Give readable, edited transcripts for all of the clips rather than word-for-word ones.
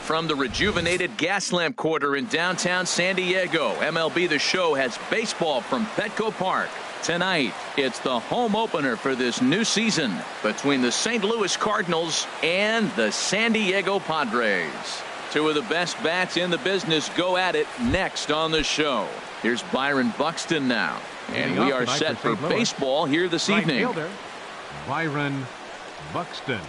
From the rejuvenated Gaslamp Quarter in downtown San Diego, MLB The Show has baseball from Petco Park. Tonight, it's the home opener for this new season between the St. Louis Cardinals and the San Diego Padres. Two of the best bats in the business go at it next on the show. Here's Byron Buxton now. And we are set for baseball here this evening. Fielder, Byron Buxton.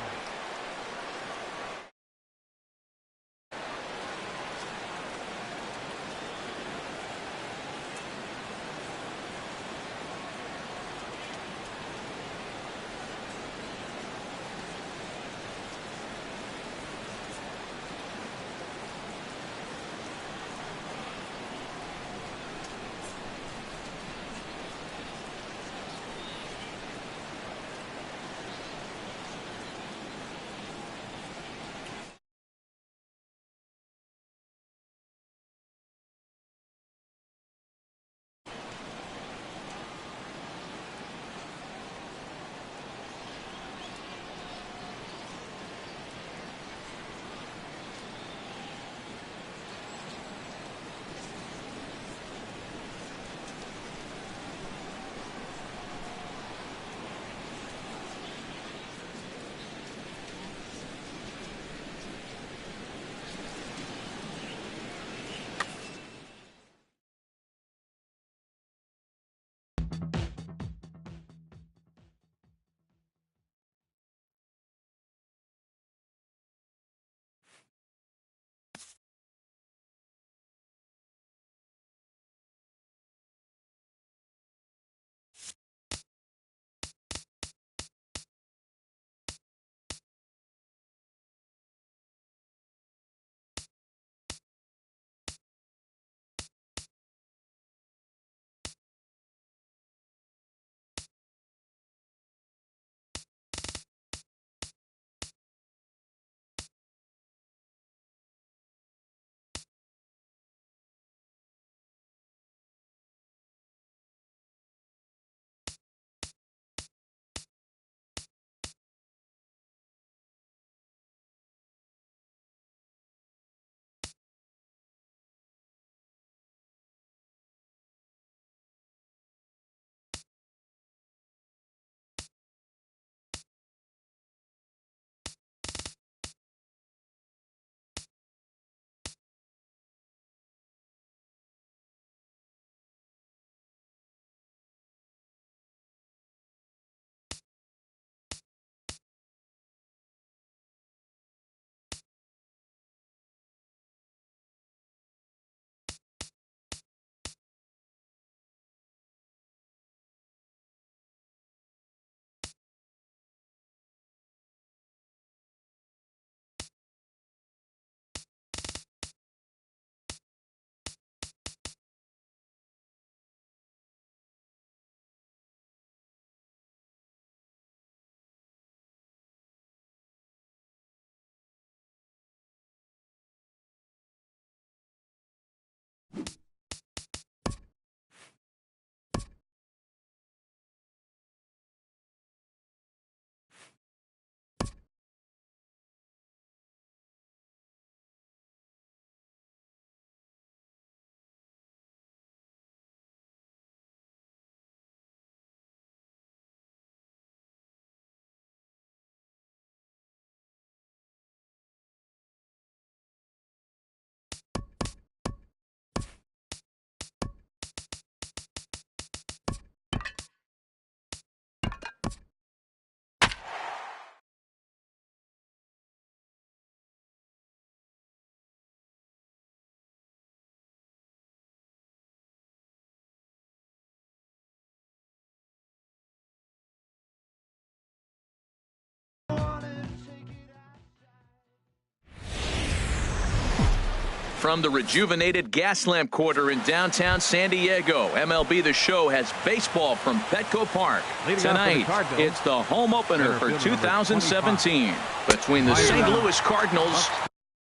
From the rejuvenated Gaslamp Quarter in downtown San Diego, MLB The Show has baseball from Petco Park. Tonight, it's the home opener for 2017 between the St. Louis Cardinals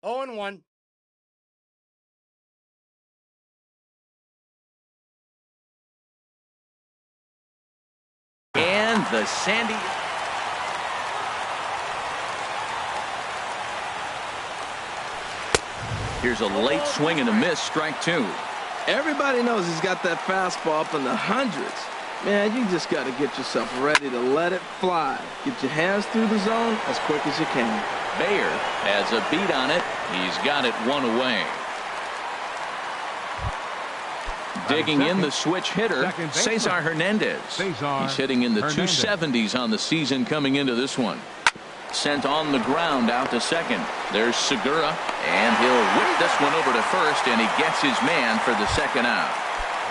0-1. and the San Diego. Here's a late swing and a miss, strike two. Everybody knows he's got that fastball up in the hundreds. Man, you just got to get yourself ready to let it fly. Get your hands through the zone as quick as you can. Bayer has a beat on it. He's got it one away. Digging in the switch hitter, Cesar Hernandez. He's hitting in the 270s on the season coming into this one. Sent on the ground out to second. There's Segura, and he'll whip this one over to first, and he gets his man for the second out.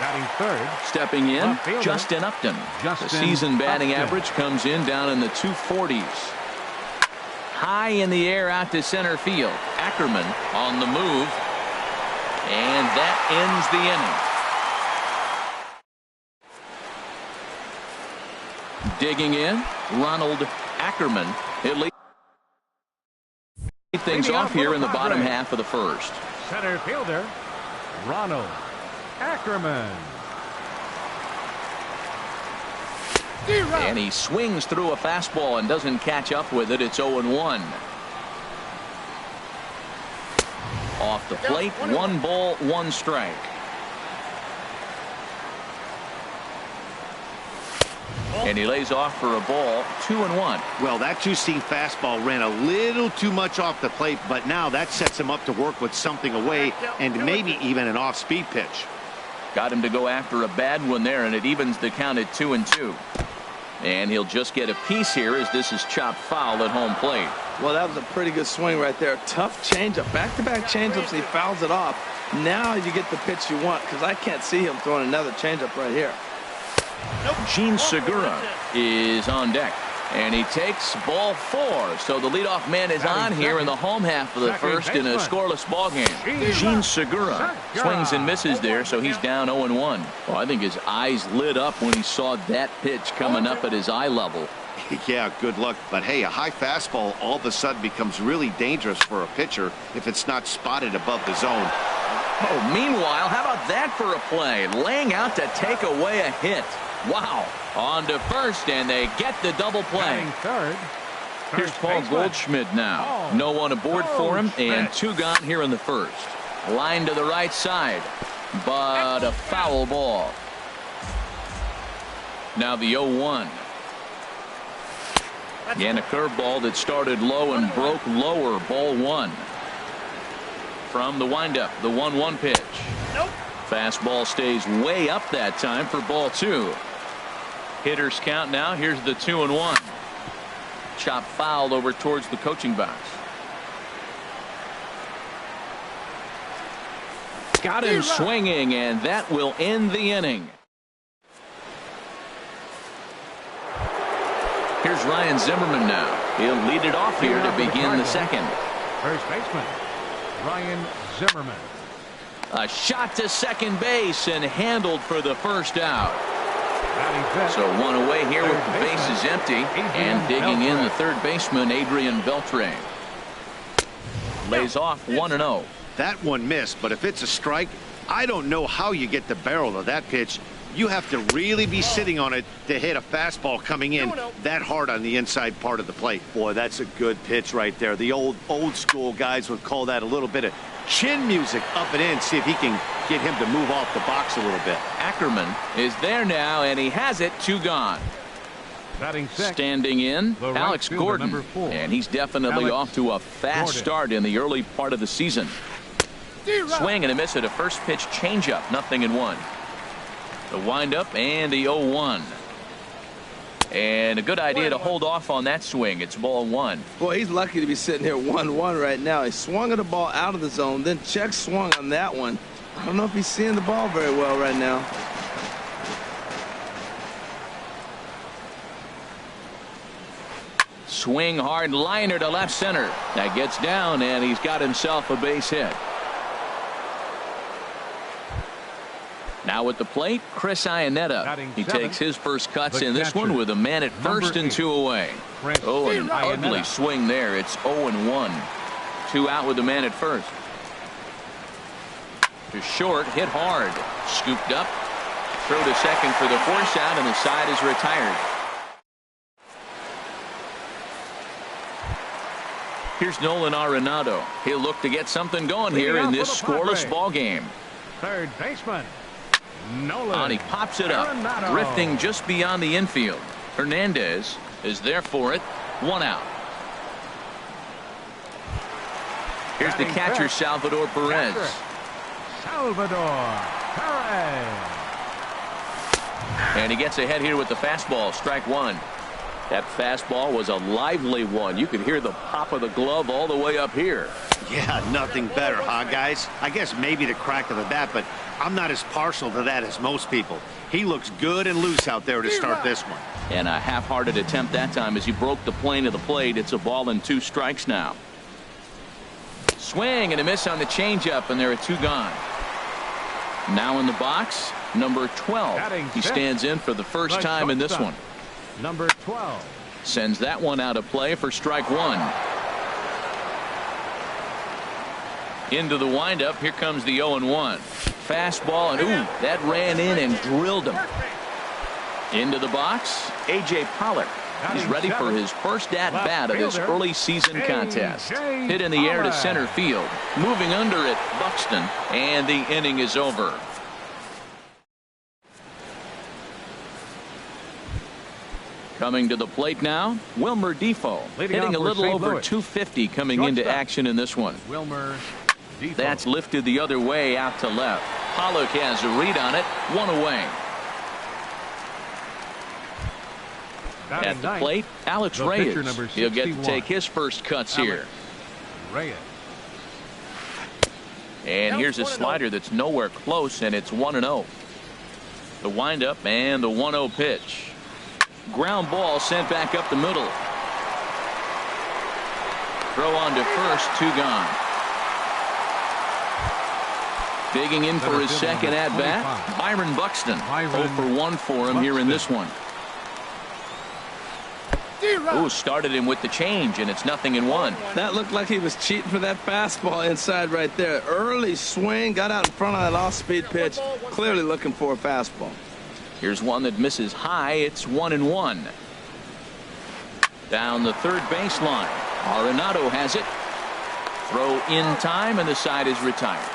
Batting third. Stepping in, Justin Upton. The season batting average comes in down in the 240s. High in the air out to center field. Ackerman on the move, and that ends the inning. Digging in, Ronald Ackerman. It leads things off here in the bottom half of the first. Center fielder, Ronald Ackerman. And he swings through a fastball and doesn't catch up with it. It's 0-1. Off the plate, 1 ball, 1 strike. And he lays off for a ball, 2-1. Well, that two-seam fastball ran a little too much off the plate, but now that sets him up to work with something away and maybe even an off-speed pitch. Got him to go after a bad one there, and it evens the count at 2-2. And he'll just get a piece here as this is chopped foul at home plate. Well, that was a pretty good swing right there. Tough changeup. Back-to-back changeups, and he fouls it off. Now you get the pitch you want, because I can't see him throwing another changeup right here. Gene Segura is on deck, and he takes ball 4. So the leadoff man is on here in the home half of the first in a scoreless ball game. Gene Segura swings and misses there, so he's down 0-1. Well, I think his eyes lit up when he saw that pitch coming up at his eye level. Yeah, good luck. But hey, a high fastball all of a sudden becomes really dangerous for a pitcher if it's not spotted above the zone. Oh, meanwhile, how about that for a play? Laying out to take away a hit. Wow. On to first, and they get the double play. Third. Here's Paul Goldschmidt now. No one aboard for him, and 2 gone here in the first. Line to the right side, but a foul ball. Now the 0-1. And a curveball that started low and broke lower, ball 1. From the windup, the 1-1 pitch. Fastball stays way up that time for ball 2. Hitters count now. Here's the 2-1. Chop foul over towards the coaching box. Got him swinging, and that will end the inning. Here's Ryan Zimmerman now. He'll lead it off here to begin the second. First baseman, Ryan Zimmerman. A shot to second base and handled for the first out. So 1 away here with the bases empty, and digging in the third baseman, Adrian Beltre. Lays off 1-0. That one missed, but if it's a strike, I don't know how you get the barrel of that pitch. You have to really be sitting on it to hit a fastball coming in that hard on the inside part of the plate. Boy, that's a good pitch right there. The old school guys would call that a little bit of chin music up and in. See if he can get him to move off the box a little bit. Ackerman is there now, and he has it. 2 gone. Standing in, Alex Gordon, and he's definitely off to a fast start in the early part of the season. Swing and a miss at a first pitch changeup, 0-1. The windup and the 0-1. And a good idea to hold off on that swing. It's ball 1. Boy, he's lucky to be sitting here 1-1 right now. He swung at the ball out of the zone, then check swung on that one. I don't know if he's seeing the ball very well right now. Swing hard liner to left center. That gets down, and he's got himself a base hit. Now at the plate, Chris Iannetta. He takes his first cuts in this one with a man at first and 2 away. Oh, an ugly swing there. It's 0-1. 2 out with the man at first. To short, hit hard. Scooped up. Throw to second for the force out, and the side is retired. Here's Nolan Arenado. He'll look to get something going here in this scoreless ball game. Third baseman, Nolan. And he pops it up, Arenado. drifting just beyond the infield. Hernandez is there for it. 1 out. Here's the catcher, Salvador Perez. Salvador Perez. And he gets ahead here with the fastball. Strike 1. That fastball was a lively one. You could hear the pop of the glove all the way up here. Yeah, nothing better, huh, guys? I guess maybe the crack of the bat, but I'm not as partial to that as most people. He looks good and loose out there to start this one. And a half-hearted attempt that time as he broke the plane of the plate. It's a ball and 2 strikes now. Swing and a miss on the changeup, and there are 2 gone. Now in the box, number 12. He stands in for the first time in this one. Number 12. Sends that one out of play for strike 1. Into the windup. Here comes the 0-1. Fastball, and ooh, that ran in and drilled him. Into the box, A.J. Pollock. He's ready for his first at-bat of this early season contest. Hit in the air to center field. Moving under it, Buxton, and the inning is over. Coming to the plate now, Wilmer Defoe. Hitting a little over 250 coming into action in this one. Wilmer Defoe. That's lifted the other way out to left. Pollock has a read on it. 1 away. At the plate, Alex Reyes. He'll get to take his first cuts here. Reyes. And here's a slider that's nowhere close, and it's 1-0. The windup and the 1-0 pitch. Ground ball sent back up the middle. Throw on to first, 2 gone. Digging in for his second at-bat, Byron Buxton. 0 for 1 for him here in this one. Ooh, started him with the change, and it's 0-1. That looked like he was cheating for that fastball inside right there. Early swing, got out in front of that off-speed pitch. Clearly looking for a fastball. Here's one that misses high. It's 1-1. Down the third baseline. Arenado has it. Throw in time, and the side is retired.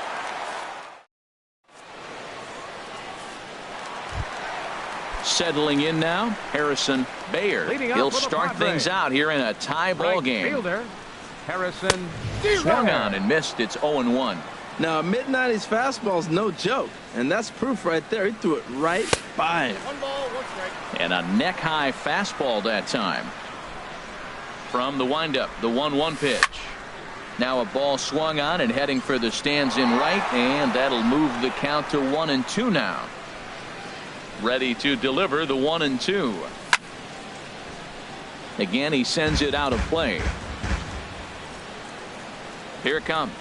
Settling in now, Harrison Bayer. He'll start things out here in a tie ball game. Fielder, Harrison Swung on and missed. It's 0-1. Now, a mid-90s fastball is no joke, and that's proof right there. He threw it right by him. And a neck-high fastball that time. From the windup, the 1-1 pitch. Now a ball swung on and heading for the stands in right, and that'll move the count to 1-2 now. Ready to deliver the 1-2. Again, he sends it out of play. Here it comes.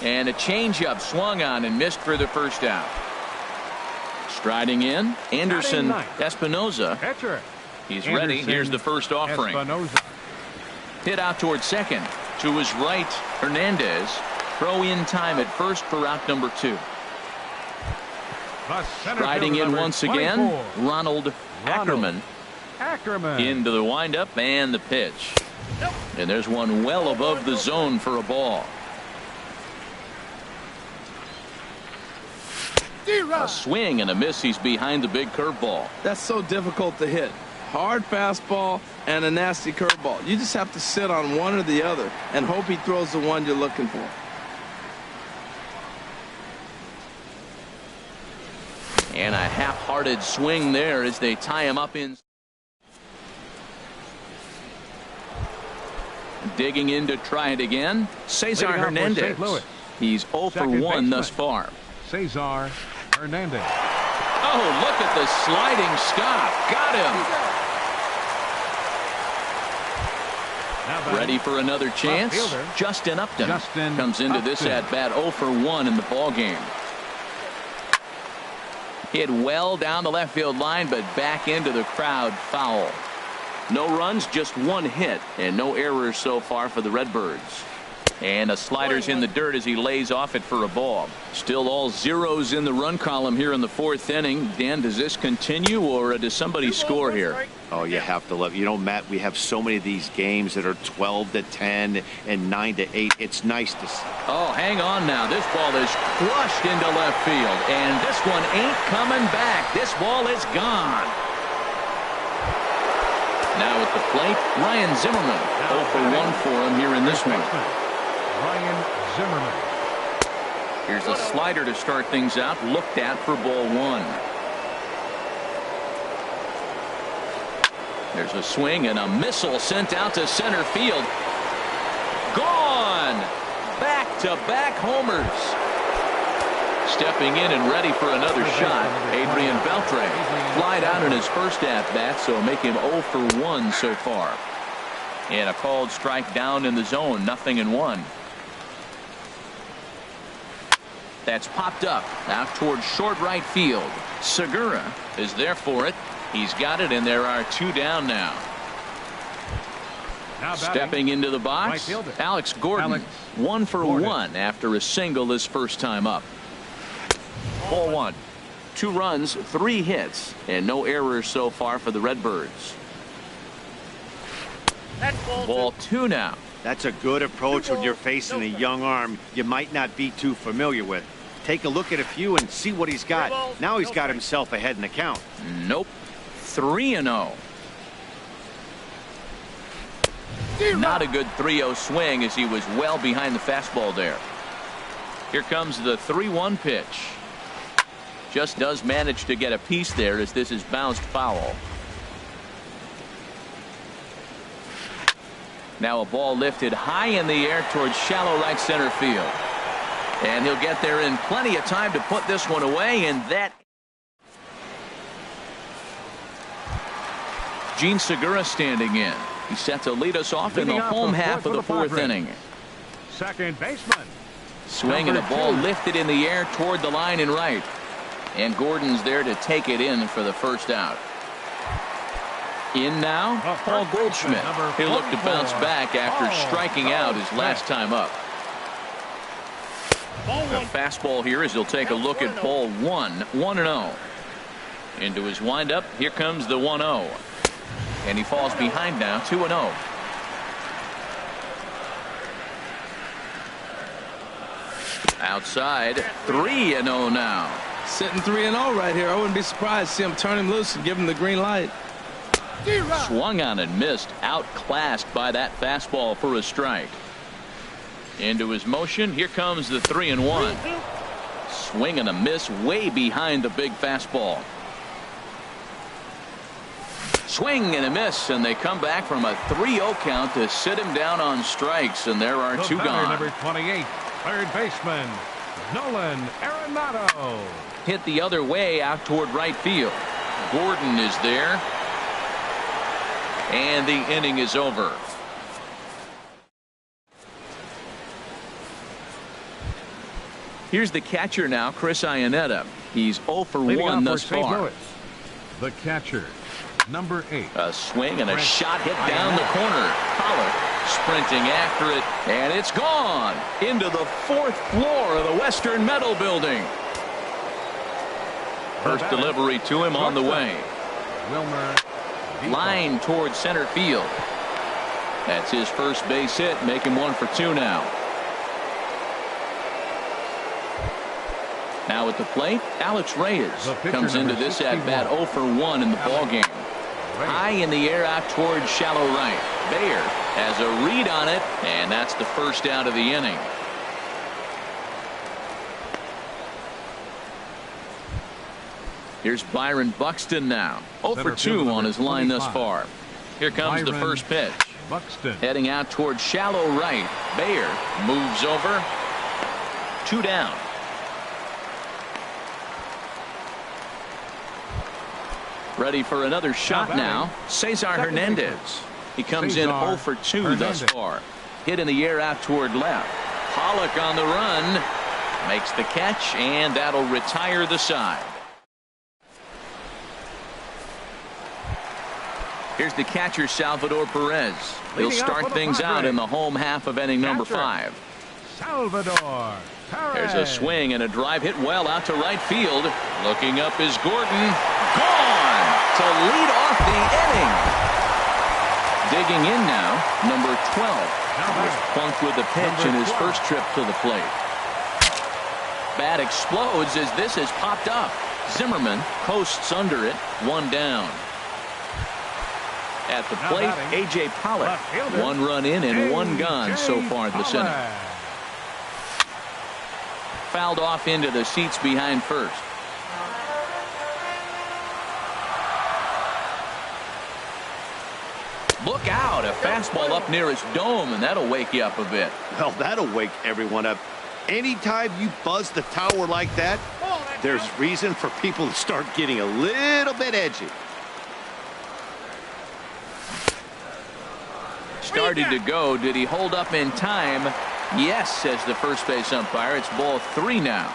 And a changeup swung on and missed for the first out. Striding in, Anderson Espinoza. He's ready. Here's the first offering. Hit out towards second. To his right, Hernandez. Throw in time at first for out number 2. Riding in once again, Ronald Ackerman. Into the windup and the pitch. And there's one well above the zone for a ball. A swing and a miss. He's behind the big curveball. That's so difficult to hit. Hard fastball and a nasty curveball. You just have to sit on one or the other and hope he throws the one you're looking for. And a half-hearted swing there as they tie him up in. Digging in to try it again, Cesar Hernandez. He's 0 for 1 thus far. Cesar Hernandez. Oh, look at the sliding stop. Got him. Ready for another chance. Justin Upton comes into this at-bat 0 for 1 in the ball game. Hit well down the left field line, but back into the crowd, foul. No runs, just 1 hit, and no errors so far for the Redbirds. And a slider's in the dirt as he lays off it for a ball. Still all zeros in the run column here in the 4th inning. Dan, does this continue, or does somebody score here? Oh, you have to love. You know, Matt, we have so many of these games that are 12-10 and 9-8. It's nice to see. Oh, hang on now. This ball is crushed into left field, and this one ain't coming back. This ball is gone. Now at the plate, Ryan Zimmerman. 0 for 1 for him here in this one. Ryan Zimmerman. Here's a slider to start things out, looked at for ball 1. There's a swing and a missile sent out to center field. Gone! Back-to-back homers. Stepping in and ready for another shot, Adrian Beltre. Flied out in his first at-bat, so make him 0 for 1 so far. And a called strike down in the zone, 0-1. That's popped up out towards short right field. Segura is there for it. He's got it, and there are 2 down now. Stepping into the box, Alex Gordon. 1 for 1 after a single his first time up. Ball 1. 2 runs, 3 hits, and no errors so far for the Redbirds. Ball 2 now. That's a good approach when you're facing a young arm you might not be too familiar with. Take a look at a few and see what he's got. Now he's got himself ahead in the count. Nope. 3-0. Not a good 3-0 swing as he was well behind the fastball there. Here comes the 3-1 pitch. Just does manage to get a piece there as this is bounced foul. Now a ball lifted high in the air towards shallow right center field. And he'll get there in plenty of time to put this one away, and that. Gene Segura standing in. He's set to lead us off in the home half of the 4th inning. Second baseman. Swing and a ball lifted in the air toward the line and right. And Gordon's there to take it in for the first out. In now, Paul Goldschmidt. He'll look to bounce back after striking out his last time up. A fastball here as he'll take a look at ball 1. 1-0. Into his windup. Here comes the 1-0. And he falls behind now, 2-0. Outside, 3-0 now. Sitting 3-0 right here. I wouldn't be surprised to see him turn him loose and give him the green light. Swung on and missed, outclassed by that fastball for a strike. Into his motion, here comes the 3-1. Swing and a miss way behind the big fastball. Swing and a miss, and they come back from a 3-0 count to sit him down on strikes, and there are 2 gone. Number 28, third baseman, Nolan Arenado. Hit the other way out toward right field. Gordon is there. And the inning is over. Here's the catcher now, Chris Iannetta. He's 0 for 1 thus far. The catcher, number 8. A swing and a shot hit down the corner. Pollock sprinting after it, and it's gone into the 4th floor of the Western Metal Building. First delivery to him on the way. Wilmer. Line towards center field. That's his first base hit, make him 1 for 2 now. Now at the plate, Alex Reyes comes into this at bat 0 for 1 in the ballgame. High in the air out towards shallow right. Bayer has a read on it, and that's the first out of the inning. Here's Byron Buxton now. 0 for 2 on his line thus far. Here comes the first pitch. Buxton. Heading out towards shallow right. Bayer moves over. 2 down. Ready for another shot now. Cesar Hernandez. He comes in 0 for 2 thus far. Hit in the air out toward left. Pollock on the run. Makes the catch, and that'll retire the side. Here's the catcher, Salvador Perez. He'll start things out in the home half of inning number 5. Salvador Perez. There's a swing and a drive hit well out to right field. Looking up is Gordon. Gone to lead off the inning. Digging in now, number 12. Was plunked with a pitch in his first trip to the plate. Bat explodes as this is popped up. Zimmerman posts under it, one down. At the plate, A.J. Pollock. One run in and one gone so far this inning. Fouled off into the seats behind first. Look out, a fastball up near his dome, and that'll wake you up a bit. Well, that'll wake everyone up. Anytime you buzz the tower like that, there's reason for people to start getting a little bit edgy. Started to go. Did he hold up in time? Yes, says the first base umpire. It's ball 3 now.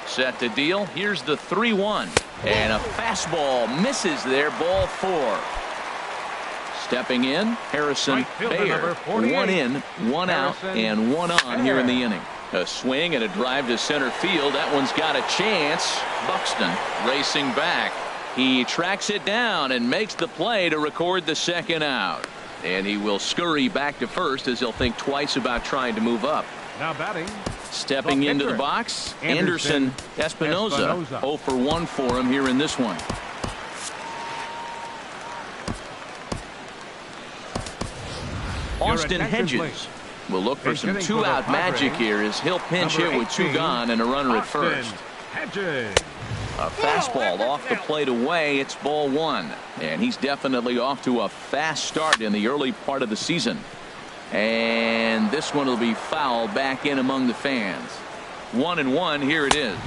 Set to deal. Here's the 3-1. And a fastball misses there. Ball 4. Stepping in, Harrison Bayer. 1 in, 1 out, and 1 on here in the inning. A swing and a drive to center field. That one's got a chance. Buxton racing back. He tracks it down and makes the play to record the second out. And he will scurry back to first as he'll think twice about trying to move up. Now batting. Stepping into the box, Anderson Espinoza. 0 for 1 for him here in this one. Austin Hedges will look for some 2-out magic here as he'll pinch hit with 2 gone and a runner at first. A fastball off the plate away. It's ball 1. And he's definitely off to a fast start in the early part of the season. And this one will be fouled back in among the fans. 1-1. Here it is.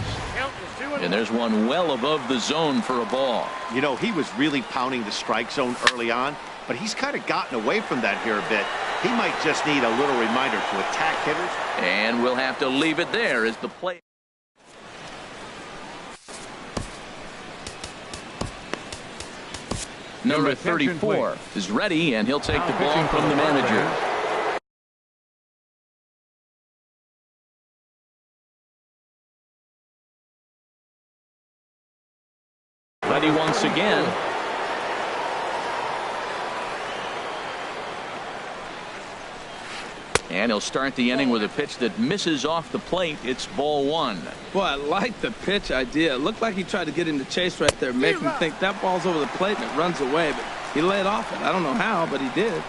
And there's one well above the zone for a ball. You know, he was really pounding the strike zone early on, but he's kind of gotten away from that here a bit. He might just need a little reminder to attack hitters. And we'll have to leave it there as the play. Number 34 is ready, and he'll take the ball from the manager. Ready once again. And he'll start the inning with a pitch that misses off the plate. It's ball 1. Boy, I like the pitch idea. It looked like he tried to get him to chase right there, make him think that ball's over the plate and it runs away. But he laid off it. I don't know how, but he did.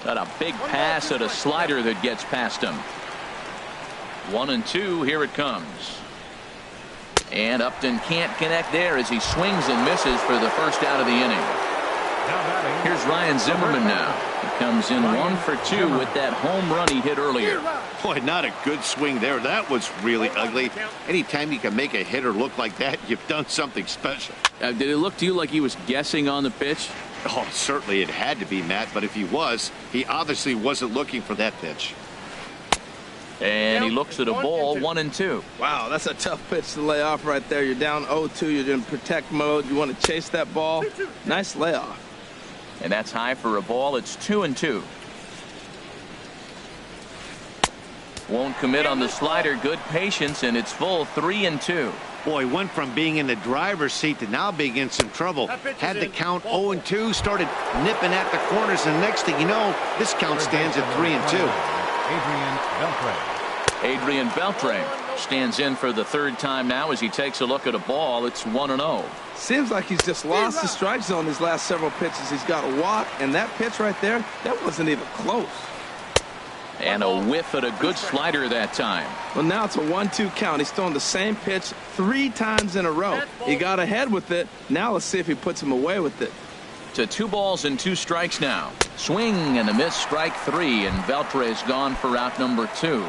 Got a big pass at a slider that gets past him. 1-2. Here it comes. And Upton can't connect there as he swings and misses for the first out of the inning. Here's Ryan Zimmerman now. He comes in 1 for 2 with that home run he hit earlier. Boy, not a good swing there. That was really ugly. Anytime you can make a hitter look like that, you've done something special. Did it look to you like he was guessing on the pitch? Oh, certainly it had to be, Matt, but if he was, he obviously wasn't looking for that pitch. And he looks at a ball. 1-2. Wow, that's a tough pitch to lay off right there. You're down 0-2. You're in protect mode. You want to chase that ball. Nice layoff. And that's high for a ball. It's 2-2. Won't commit on the slider. Good patience, and it's full. 3-2. Boy, went from being in the driver's seat to now being in some trouble. Had the count 0-2, started nipping at the corners, and next thing you know, this count stands at 3-2. Adrian Beltre stands in for the 3rd time now as he takes a look at a ball. It's 1-0. Seems like he's just lost the strike zone his last several pitches. He's got a walk, and that pitch right there, that wasn't even close. And a whiff at a good slider that time. Well, now it's a 1-2 count. He's throwing the same pitch 3 times in a row. He got ahead with it. Now let's see if he puts him away with it. To 2 balls and 2 strikes now. Swing and a miss, strike 3, and Beltre's gone for out number 2.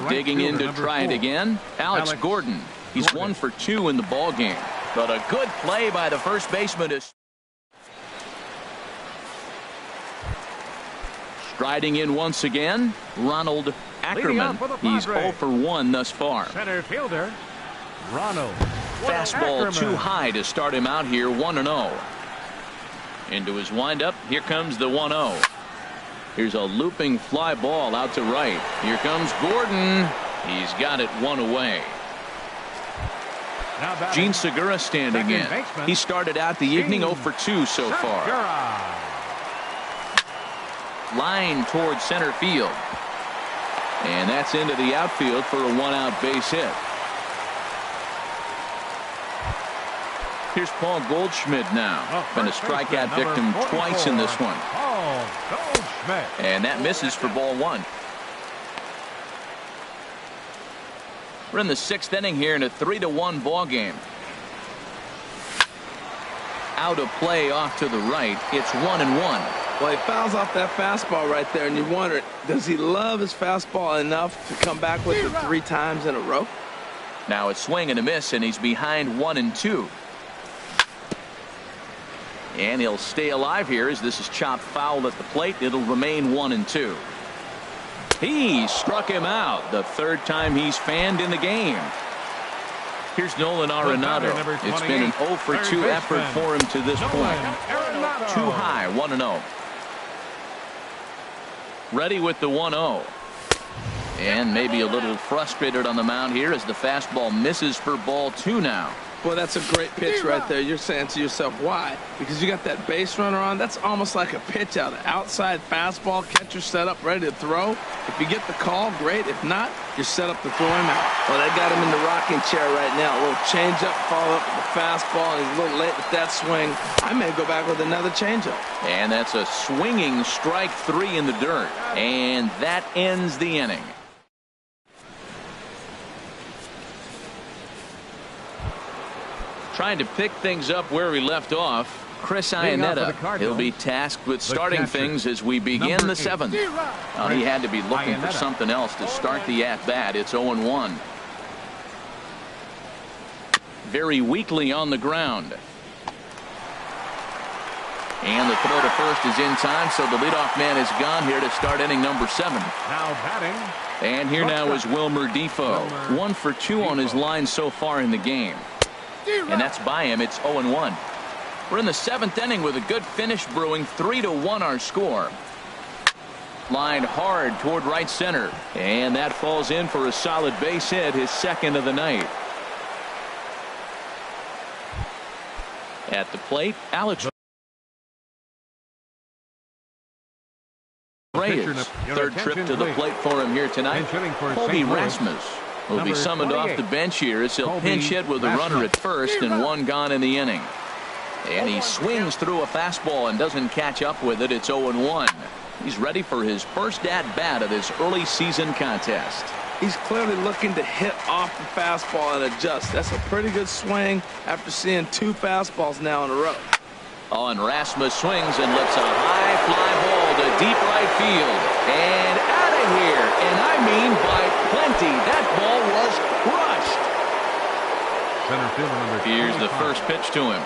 Digging in to try it again, Alex Gordon. He's 1 for 2 in the ball game, but a good play by the first baseman is striding in once again. Ronald Ackerman. He's 0 for 1 thus far. Center fielder Ronald. Fastball too high to start him out here. 1-0. Into his windup. Here comes the 1-0. Here's a looping fly ball out to right. Here comes Gordon. He's got it one away. Gene Segura standing in. He started out the evening 0 for 2 so far. Line towards center field. And that's into the outfield for a 1-out base hit. Here's Paul Goldschmidt now. Been a strikeout victim twice in this one. And that misses for ball 1. We're in the 6th inning here in a 3-1 ball game. Out of play off to the right. It's 1-1. Well, he fouls off that fastball right there, and you wonder, does he love his fastball enough to come back with it 3 times in a row? Now it's swing and a miss, and he's behind 1-2. And he'll stay alive here as this is chopped foul at the plate. It'll remain 1-2. He struck him out the 3rd time he's fanned in the game. Here's Nolan Arenado. It's been an 0 for 2 effort for him to this point. Too high, 1-0. Ready with the 1-0. And maybe a little frustrated on the mound here as the fastball misses for ball 2 now. Well, that's a great pitch right there. You're saying to yourself, why? Because you got that base runner on. That's almost like a pitch out. Outside fastball, catcher set up, ready to throw. If you get the call, great. If not, you're set up to throw him out. Well, they got him in the rocking chair right now. A little changeup, follow up with the fastball, and he's a little late with that swing. I may go back with another changeup. And that's a swinging strike 3 in the dirt. And that ends the inning. Trying to pick things up where we left off, Chris Iannetta. He'll be tasked with starting things as we begin the 7th. He had to be looking for something else to start the at-bat. It's 0-1. Very weakly on the ground. And the throw to first is in time, so the leadoff man is gone here to start inning number 7. Now batting. And here now is Wilmer Defoe. 1 for 2 on his line so far in the game. And that's by him. It's 0-1. We're in the 7th inning with a good finish brewing. 3-1 our score. Lined hard toward right center. And that falls in for a solid base hit, his 2nd of the night. At the plate, Alex Reyes. 3rd trip to the plate for him here tonight. Colby Rasmus will be summoned off the bench here as he'll pinch hit with a runner at first and 1 gone in the inning. And he swings through a fastball and doesn't catch up with it. It's 0-1. He's ready for his first at-bat of this early season contest. He's clearly looking to hit off the fastball and adjust. That's a pretty good swing after seeing 2 fastballs now in a row. Oh, and Rasmus swings and lifts a high fly ball to deep right field. And out of here. And I mean by plenty. That ball was crushed. Center fielder number 25. Here's the first pitch to him.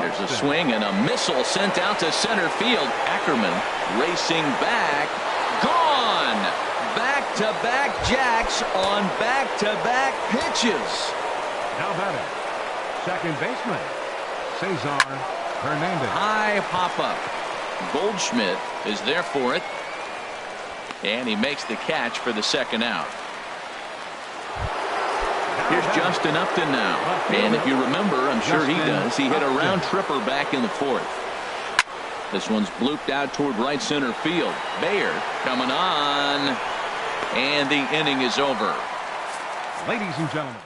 There's a swing and a missile sent out to center field. Ackerman racing back. Gone. Back-to-back jacks on back-to-back pitches. Now batting. Second baseman, Cesar Hernandez. High pop-up. Goldschmidt is there for it. And he makes the catch for the 2nd out. Here's Justin Upton now. And if you remember, I'm sure he does, he hit a round tripper back in the 4th. This one's blooped out toward right center field. Bayer coming on. And the inning is over. Ladies and gentlemen.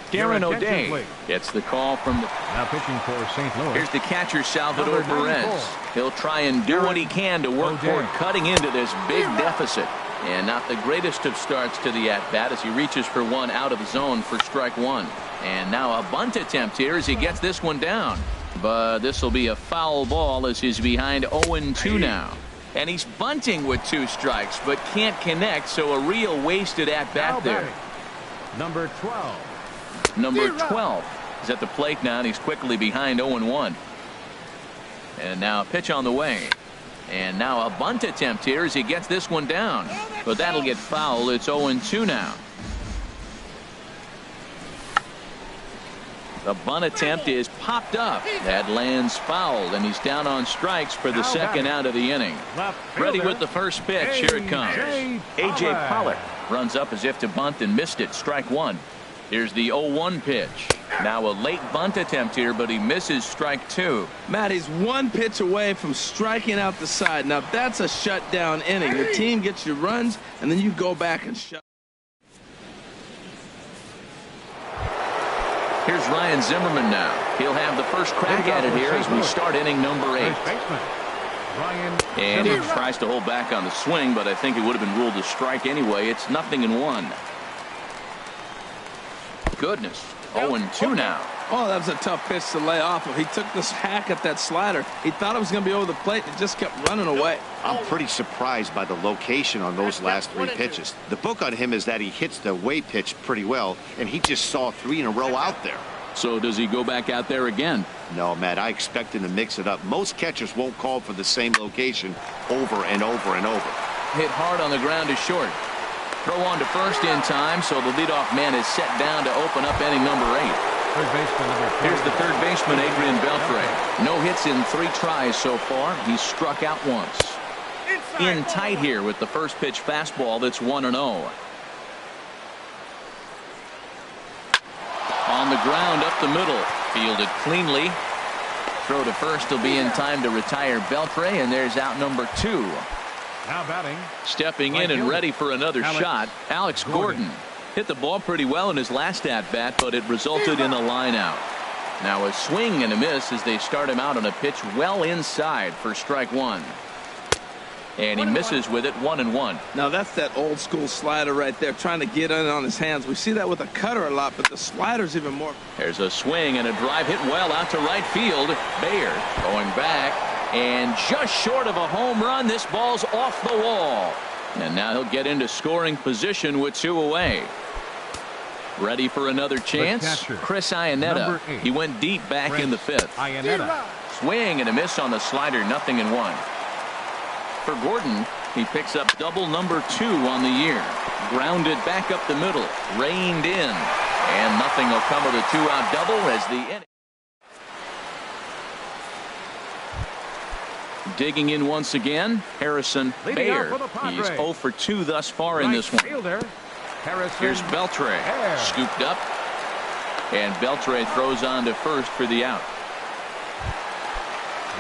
Darren O'Day gets the call from the... Now pitching for St. Louis. Here's the catcher, Salvador Perez. He'll try and do what he can to work toward cutting into this big deficit. And not the greatest of starts to the at-bat as he reaches for 1 out of the zone for strike 1. And now a bunt attempt here as he gets this one down. But this will be a foul ball as he's behind 0-2 now. And he's bunting with 2 strikes but can't connect, so a real wasted at-bat there. Number 12. Number 12 is at the plate now, and he's quickly behind 0-1. And now a pitch on the way. And now a bunt attempt here as he gets this one down. But that'll get foul. It's 0-2 now. The bunt attempt is popped up. That lands fouled, and he's down on strikes for the second out of the inning. Ready with the first pitch. Here it comes. A.J. Pollock runs up as if to bunt and missed it. Strike one. Here's the 0-1 pitch. Now a late bunt attempt here, but he misses strike two. Matt, he's one pitch away from striking out the side. Now that's a shutdown inning. The team gets your runs, and then you go back and shut. Here's Ryan Zimmerman now. He'll have the first crack at it here as we start inning number 8. And he tries to hold back on the swing, but I think it would have been ruled a strike anyway. It's 0-1. Goodness. 0-2 now. Oh, that was a tough pitch to lay off of. He took this hack at that slider. He thought it was going to be over the plate. It just kept running away. I'm pretty surprised by the location on those last 3 pitches. The book on him is that he hits the away pitch pretty well, and he just saw 3 in a row out there. So does he go back out there again? No, Matt, I expect him to mix it up. Most catchers won't call for the same location over and over and over. Hit hard on the ground is short. Throw on to first in time, so the leadoff man is set down to open up inning number 8. Here's the third baseman, Adrian Beltre. No hits in 3 tries so far. He's struck out once. In tight here with the first pitch fastball that's 1-0. On the ground up the middle. Fielded cleanly. Throw to first will be in time to retire Beltre, and there's out number 2. Now batting. Stepping in and ready for another shot, Alex Gordon. Hit the ball pretty well in his last at-bat, but it resulted in a line out. Now a swing and a miss as they start him out on a pitch well inside for strike one. And he misses with it, 1-1. Now that's that old school slider right there, trying to get in on his hands. We see that with a cutter a lot, but the slider's even more. There's a swing and a drive hit well out to right field. Bayer going back, and just short of a home run. This ball's off the wall. And now he'll get into scoring position with 2 away. Ready for another chance? Chris Iannetta. He went deep back in the 5th. Iannetta. Swing and a miss on the slider, 0-1. For Gordon, he picks up double number 2 on the year. Grounded back up the middle, reined in, and nothing will come of the 2-out double as the inning. Digging in once again, Harrison Bayer. He's 0 for 2 thus far in this one. Here's Beltre, scooped up, and Beltre throws on to first for the out.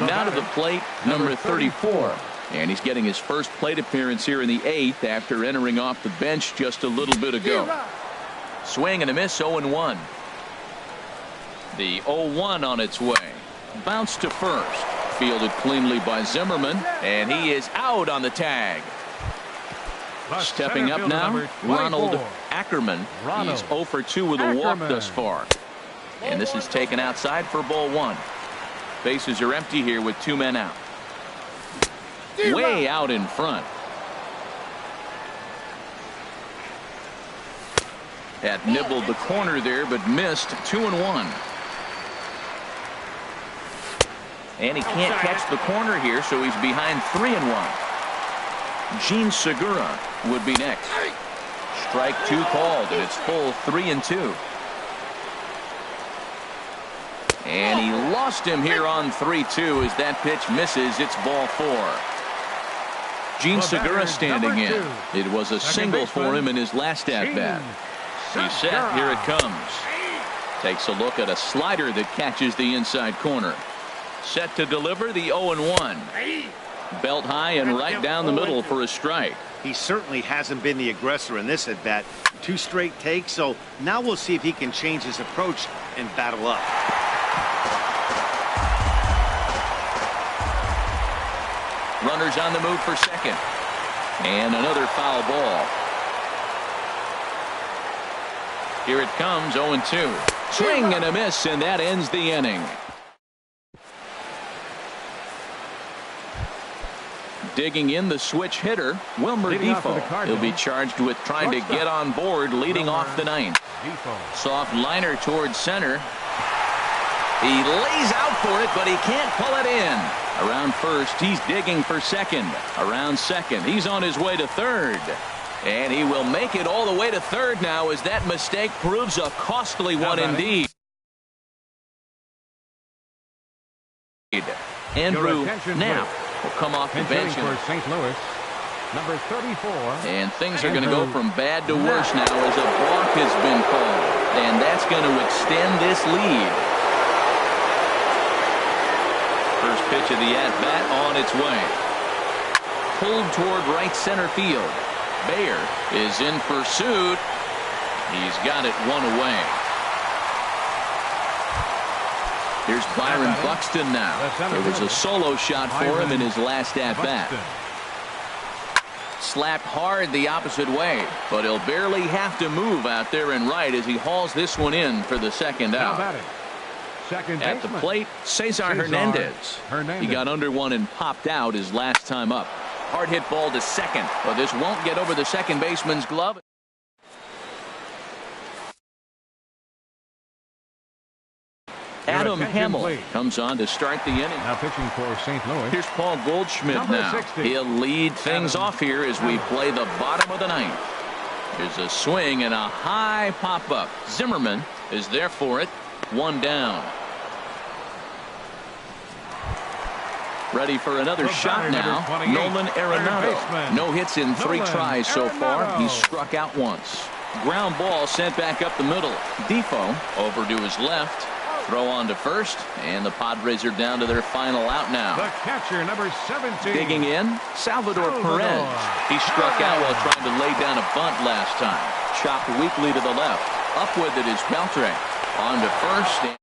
Now to the plate, number 34. And he's getting his first plate appearance here in the 8th after entering off the bench just a little bit ago. Swing and a miss, 0-1. The 0-1 on its way. Bounce to first. Fielded cleanly by Zimmerman, and he is out on the tag. Stepping up now, Ronald Ackerman. He's 0 for 2 with a walk thus far. And this is taken outside for ball 1. Bases are empty here with 2 men out. Way out in front. That nibbled the corner there, but missed. 2-1. And he can't catch the corner here, so he's behind 3-1. Gene Segura would be next. Strike 2 called, and it's full 3-2. And he lost him here on 3-2 as that pitch misses. It's ball 4. Gene Segura standing in. It was a single for him in his last at-bat. He's set. Here it comes. Takes a look at a slider that catches the inside corner. Set to deliver the 0-1. Belt high and right down the middle for a strike. He certainly hasn't been the aggressor in this at-bat. 2 straight takes, so now we'll see if he can change his approach and battle up. Runners on the move for second. And another foul ball. Here it comes, 0-2. Swing and a miss, and that ends the inning. Digging in the switch hitter, Wilmer Defoe. He'll be charged with trying to get on board leading off the 9th. Soft liner towards center. He lays out for it, but he can't pull it in. Around first, he's digging for second. Around second, he's on his way to third. And he will make it all the way to third now as that mistake proves a costly one indeed. Andrew Knapp will come off the Pitching bench. for St. Louis, number 34. And things are going to go from bad to worse now as a balk has been called. And that's going to extend this lead. First pitch of the at-bat on its way. Pulled toward right center field. Bayer is in pursuit. He's got it one away. Here's Byron Buxton now. It was a solo shot for him in his last at-bat. Slapped hard the opposite way, but he'll barely have to move out there in right as he hauls this one in for the second out. At the plate, Cesar Hernandez. He got under one and popped out his last time up. Hard hit ball to second, but this won't get over the second baseman's glove. Adam Hamel comes on to start the inning. Now pitching for St. Louis. Here's Paul Goldschmidt Number now. 60. He'll lead things off here as we play the bottom of the ninth. There's a swing and a high pop-up. Zimmerman is there for it. One down. Ready for another shot now. Nolan Arenado. No hits in 3 tries so far. He's struck out once. Ground ball sent back up the middle. Defoe over to his left. Throw on to first, and the Padres are down to their final out now. The catcher, number 17. Digging in, Salvador Perez. He struck out while trying to lay down a bunt last time. Chopped weakly to the left. Up with it is Beltre. On to first.